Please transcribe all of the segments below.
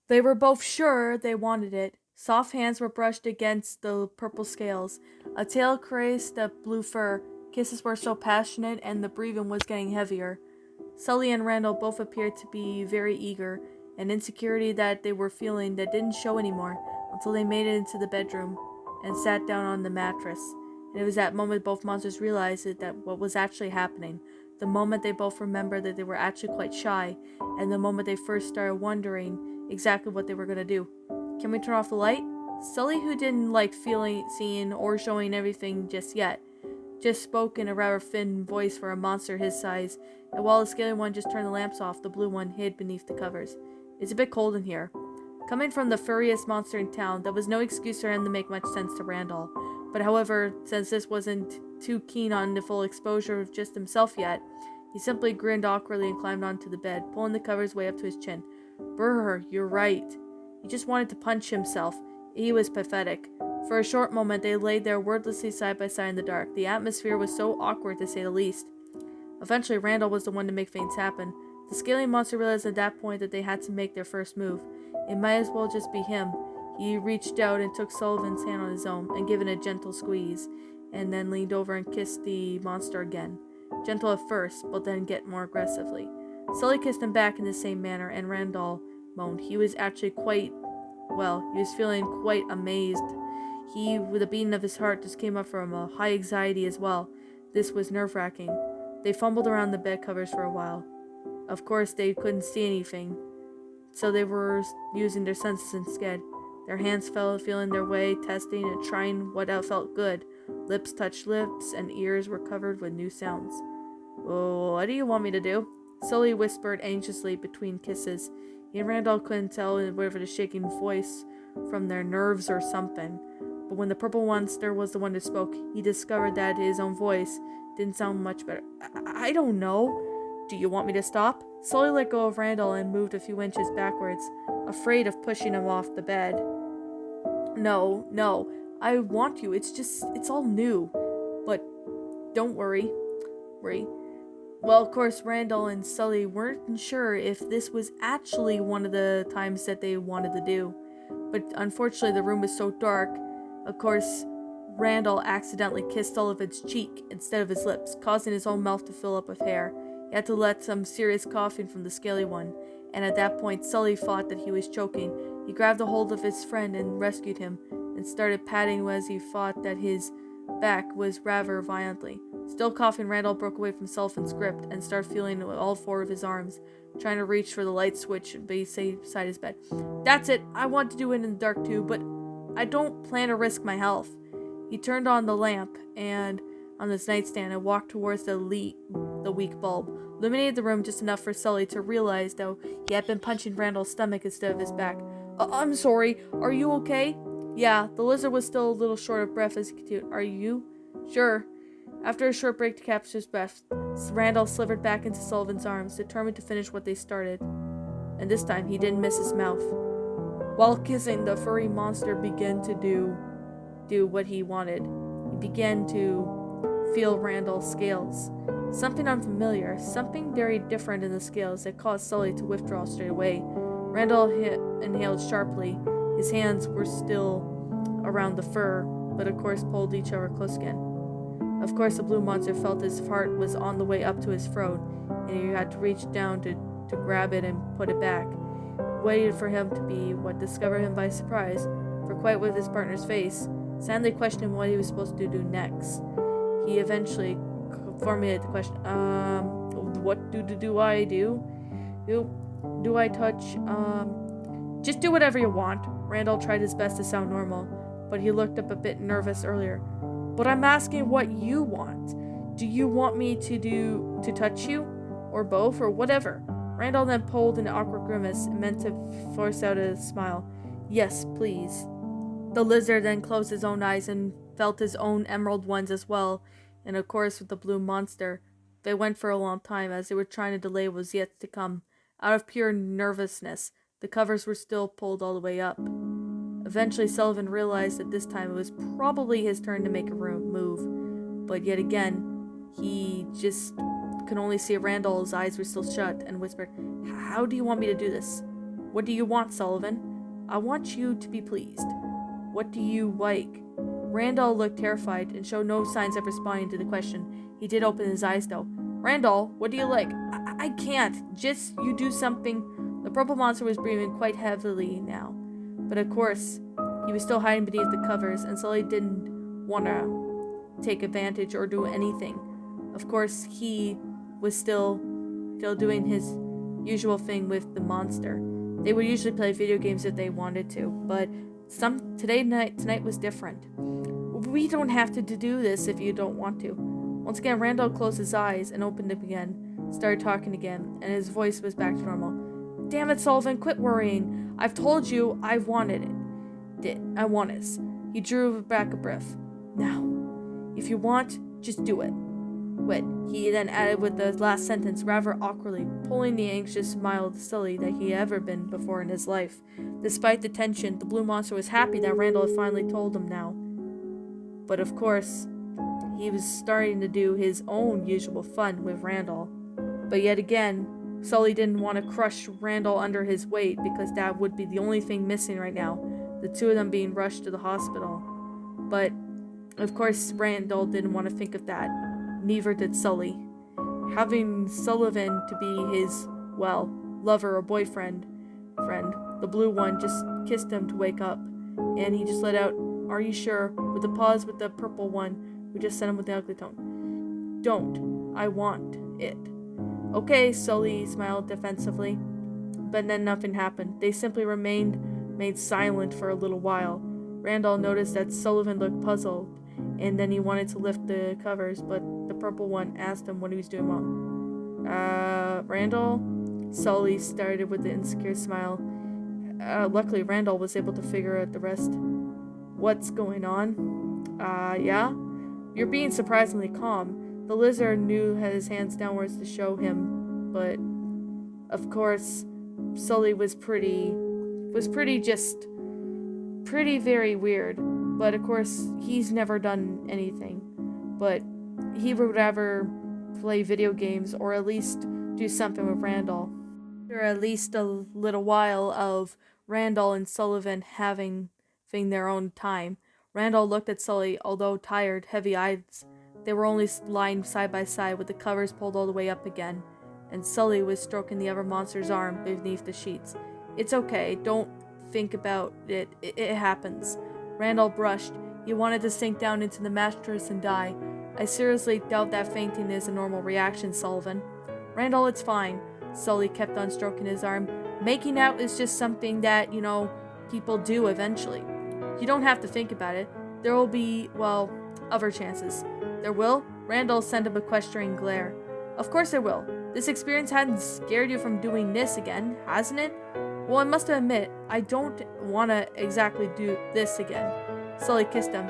They were both sure they wanted it. Soft hands were brushed against the purple scales. A tail caressed the blue fur. Kisses were so passionate, and the breathing was getting heavier. Sully and Randall both appeared to be very eager, an insecurity that they were feeling that didn't show anymore until they made it into the bedroom and sat down on the mattress. And it was that moment both monsters realized that what was actually happening. The moment they both remembered that they were actually quite shy, and the moment they first started wondering exactly what they were going to do. Can we turn off the light? Sully, who didn't like feeling, seeing, or showing everything just yet, just spoke in a rather thin voice for a monster his size, and while the scaly one just turned the lamps off, the blue one hid beneath the covers. It's a bit cold in here. Coming from the furriest monster in town, that was no excuse for him to make much sense to Randall. But however, since this wasn't too keen on the full exposure of just himself yet, he simply grinned awkwardly and climbed onto the bed, pulling the covers way up to his chin. Brr, you're right. He just wanted to punch himself. He was pathetic. For a short moment, they lay there wordlessly side by side in the dark. The atmosphere was so awkward, to say the least. Eventually, Randall was the one to make things happen. The scaly monster realized at that point that they had to make their first move. It might as well just be him. He reached out and took Sullivan's hand on his own and gave it a gentle squeeze, and then leaned over and kissed the monster again. Gentle at first, but then get more aggressively. Sully kissed him back in the same manner, and Randall moaned. He was actually he was feeling quite amazed. With a beating of his heart, just came up from a high anxiety as well. This was nerve-wracking. They fumbled around the bed covers for a while. Of course, they couldn't see anything, so they were using their senses instead. Their hands feeling their way, testing and trying what felt good. Lips touched lips, and ears were covered with new sounds. "Oh, what do you want me to do?" Sully whispered anxiously between kisses. He and Randall couldn't tell whether the shaking voice from their nerves or something. But when the purple monster was the one who spoke, he discovered that his own voice didn't sound much better. I don't know. Do you want me to stop? Sully let go of Randall and moved a few inches backwards, afraid of pushing him off the bed. No, I want you. It's all new. But don't worry. Well, of course, Randall and Sully weren't sure if this was actually one of the times that they wanted to do. But unfortunately, the room was so dark. Of course, Randall accidentally kissed Sullivan's cheek instead of his lips, causing his own mouth to fill up with hair. He had to let some serious coughing from the scaly one, and at that point, Sully thought that he was choking. He grabbed a hold of his friend and rescued him, and started patting as he thought that his back was rather violently. Still coughing, Randall broke away from Sullivan's grip and started feeling with all four of his arms, trying to reach for the light switch beside his bed. That's it. I want to do it in the dark too, but I don't plan to risk my health. He turned on the lamp and on his nightstand and walked towards the weak bulb, illuminated the room just enough for Sully to realize that he had been punching Randall's stomach instead of his back. I'm sorry. Are you okay? Yeah, the lizard was still a little short of breath as he continued. Are you? Sure. After a short break to capture his breath, Randall slithered back into Sullivan's arms, determined to finish what they started. And this time, he didn't miss his mouth. While kissing, the furry monster began to do what he wanted. He began to feel Randall's scales. Something unfamiliar, something very different in the scales that caused Sully to withdraw straight away. Randall inhaled sharply. His hands were still around the fur, but of course pulled each other close again. Of course, the blue monster felt his heart was on the way up to his throat, and he had to reach down to grab it and put it back. Waited for him to be what discovered him by surprise, for quite with his partner's face, sadly questioning what he was supposed to do next. He eventually formulated the question, what do I do? Do I touch, Just do whatever you want. Randall tried his best to sound normal, but he looked up a bit nervous earlier. But I'm asking what you want. Do you want me to touch you? Or both, or whatever? Randall then pulled an awkward grimace and meant to force out a smile. Yes, please. The lizard then closed his own eyes and felt his own emerald ones as well, and of course with the blue monster. They went for a long time as they were trying to delay what was yet to come. Out of pure nervousness, the covers were still pulled all the way up. Eventually, Sullivan realized that this time it was probably his turn to make a move, but yet again, he just could only see Randall's eyes were still shut and whispered, How do you want me to do this? What do you want, Sullivan? I want you to be pleased. What do you like? Randall looked terrified and showed no signs of responding to the question. He did open his eyes, though. Randall, what do you like? I can't. Just you do something. The purple monster was breathing quite heavily now. But of course, he was still hiding beneath the covers, and Sully didn't want to take advantage or do anything. Of course, he was still doing his usual thing with the monster. They would usually play video games if they wanted to, but tonight was different. We don't have to do this if you don't want to. Once again, Randall closed his eyes and opened them again, started talking again, and his voice was back to normal. Damn it, Sullivan, quit worrying. I've told you I wanted it. I want this. He drew back a breath. Now, if you want, just do it. Wait, he then added with the last sentence rather awkwardly, pulling the anxious smile silly that he had ever been before in his life. Despite the tension, the blue monster was happy that Randall had finally told him now. But of course, he was starting to do his own usual fun with Randall. But yet again, Sully didn't want to crush Randall under his weight because that would be the only thing missing right now, the two of them being rushed to the hospital. But, of course, Randall didn't want to think of that. Neither did Sully. Having Sullivan to be his, well, lover or boyfriend, the blue one just kissed him to wake up, and he just let out, "Are you sure?" with a pause with the purple one, who just said him with the ugly tone. "Don't. I want it." Okay, Sully smiled defensively. But then nothing happened. They simply remained silent for a little while. Randall noticed that Sullivan looked puzzled, and then he wanted to lift the covers, but the purple one asked him what he was doing wrong. Randall? Sully started with an insecure smile. Luckily, Randall was able to figure out the rest. What's going on? Yeah? You're being surprisingly calm. The lizard knew had his hands downwards to show him, but of course, Sully was pretty very weird. But of course, he's never done anything. But he would rather play video games or at least do something with Randall. After at least a little while of Randall and Sullivan having their own time, Randall looked at Sully, although tired, heavy eyes. They were only lying side by side with the covers pulled all the way up again, and Sully was stroking the other monster's arm beneath the sheets. It's okay, don't think about it. It happens. Randall brushed. He wanted to sink down into the mattress and die. I seriously doubt that fainting is a normal reaction, Sullivan. Randall, it's fine. Sully kept on stroking his arm. Making out is just something that, people do eventually. You don't have to think about it. There will be, well, other chances. There will? Randall sent him a questioning glare. Of course there will. This experience hadn't scared you from doing this again, hasn't it? Well, I must admit, I don't want to exactly do this again. Sully kissed him.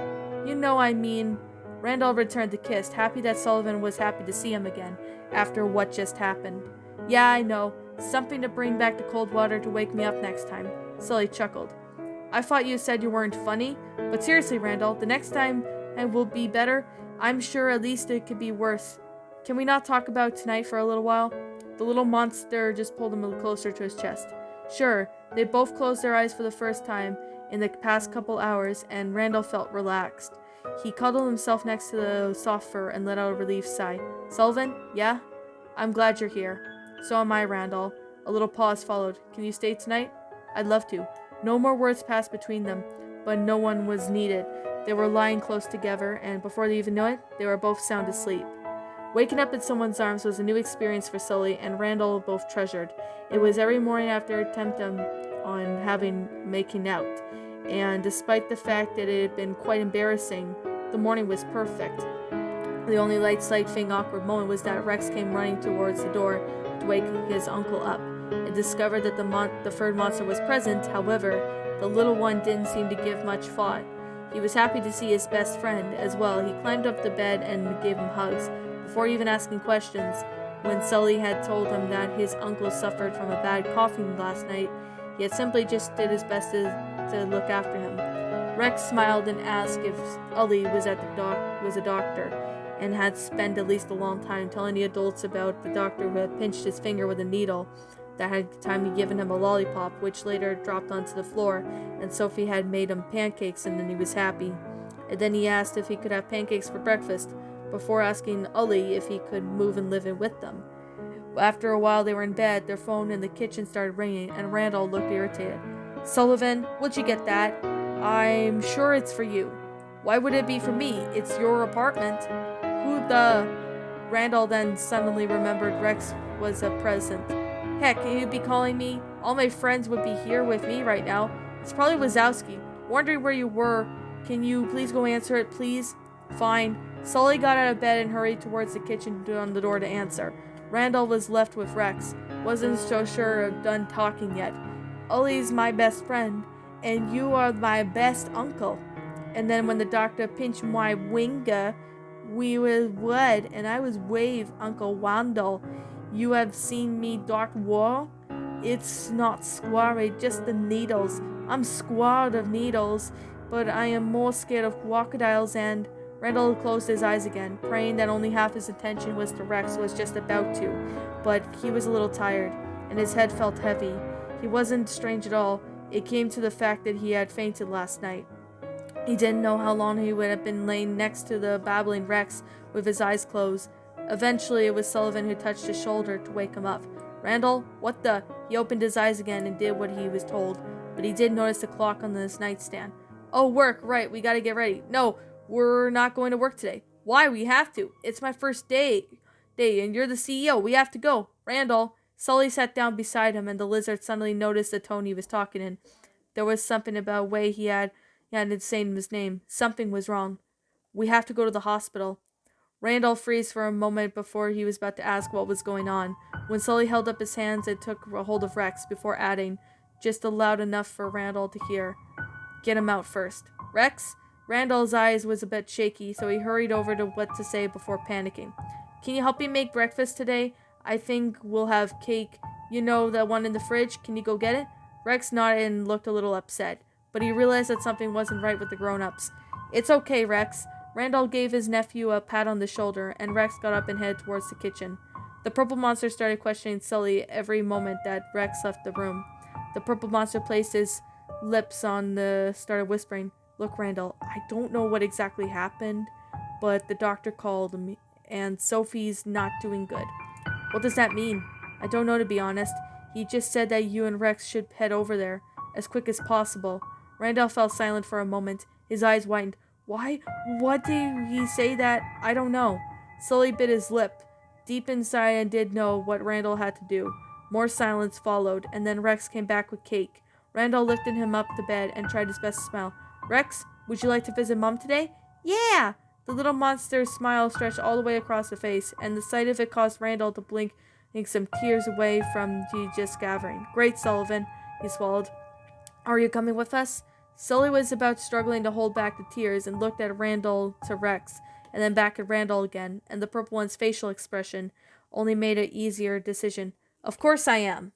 Randall returned the kiss, happy that Sullivan was happy to see him again, after what just happened. Yeah, I know. Something to bring back the cold water to wake me up next time. Sully chuckled. I thought you said you weren't funny, but seriously, Randall, the next time it will be better. I'm sure at least it could be worse. Can we not talk about tonight for a little while? The little monster just pulled him a little closer to his chest. Sure, they both closed their eyes for the first time in the past couple hours, and Randall felt relaxed. He cuddled himself next to the soft fur and let out a relieved sigh. Sullivan? Yeah? I'm glad you're here. So am I, Randall. A little pause followed. Can you stay tonight? I'd love to. No more words passed between them, but no one was needed. They were lying close together, and before they even knew it, they were both sound asleep. Waking up in someone's arms was a new experience for Sully and Randall both treasured. It was every morning after attempt on making out, and despite the fact that it had been quite embarrassing, the morning was perfect. The only slight thing awkward moment was that Rex came running towards the door to wake his uncle up, and discovered that the third monster was present. However, the little one didn't seem to give much thought. He was happy to see his best friend as well. He climbed up the bed and gave him hugs, before even asking questions. When Sully had told him that his uncle suffered from a bad coughing last night, he had simply just did his best to look after him. Rex smiled and asked if Sully was a doctor, and had spent at least a long time telling the adults about the doctor who had pinched his finger with a needle. That had Timmy given him a lollipop, which later dropped onto the floor, and Sophie had made him pancakes, and then he was happy. And then he asked if he could have pancakes for breakfast, before asking Ollie if he could move and live in with them. After a while they were in bed, their phone in the kitchen started ringing, and Randall looked irritated. Sullivan, would you get that? I'm sure it's for you. Why would it be for me? It's your apartment. Who the... Randall then suddenly remembered Rex was a present. Heck, can you be calling me? All my friends would be here with me right now. It's probably Wazowski. Wondering where you were. Can you please go answer it, please? Fine. Sully got out of bed and hurried towards the kitchen on the door to answer. Randall was left with Rex. Wasn't so sure of done talking yet. Ollie's my best friend, and you are my best uncle. And then when the doctor pinched my winger, we was wed, and I was wave, Uncle Wandel. You have seen me dark war? It's not squarry, just the needles. I'm squared of needles, but I am more scared of crocodiles and... Randall closed his eyes again, praying that only half his attention was to Rex was just about to, but he was a little tired, and his head felt heavy. He wasn't strange at all. It came to the fact that he had fainted last night. He didn't know how long he would have been laying next to the babbling Rex with his eyes closed. Eventually, it was Sullivan who touched his shoulder to wake him up. Randall, what the... He opened his eyes again and did what he was told, but he did notice the clock on his nightstand. Oh, work, right, we gotta get ready. No, we're not going to work today. Why? We have to. It's my first day, and you're the CEO. We have to go. Randall. Sully sat down beside him, and the lizard suddenly noticed the tone he was talking in. There was something about the way he hadn't saying his name. Something was wrong. We have to go to the hospital. Randall froze for a moment before he was about to ask what was going on, when Sully held up his hands and took a hold of Rex before adding, just loud enough for Randall to hear, "Get him out first. Rex?" Randall's eyes was a bit shaky, so he hurried over to what to say before panicking. Can you help me make breakfast today? I think we'll have cake. You know, the one in the fridge? Can you go get it? Rex nodded and looked a little upset, but he realized that something wasn't right with the grown-ups. It's okay, Rex. Randall gave his nephew a pat on the shoulder, and Rex got up and headed towards the kitchen. The purple monster started questioning Sully every moment that Rex left the room. The purple monster placed his lips on started whispering, Look, Randall, I don't know what exactly happened, but the doctor called me, and Sophie's not doing good. What does that mean? I don't know, to be honest. He just said that you and Rex should head over there as quick as possible. Randall fell silent for a moment. His eyes widened. Why? What did he say that? I don't know. Sully bit his lip, deep inside, and did know what Randall had to do. More silence followed, and then Rex came back with cake. Randall lifted him up to bed and tried his best to smile. Rex, would you like to visit Mom today? Yeah! The little monster's smile stretched all the way across the face, and the sight of it caused Randall to blink some tears away from the just gathering. Great, Sullivan, he swallowed. Are you coming with us? Sully was about struggling to hold back the tears and looked at Randall to Rex, and then back at Randall again, and the purple one's facial expression only made an easier decision. Of course I am.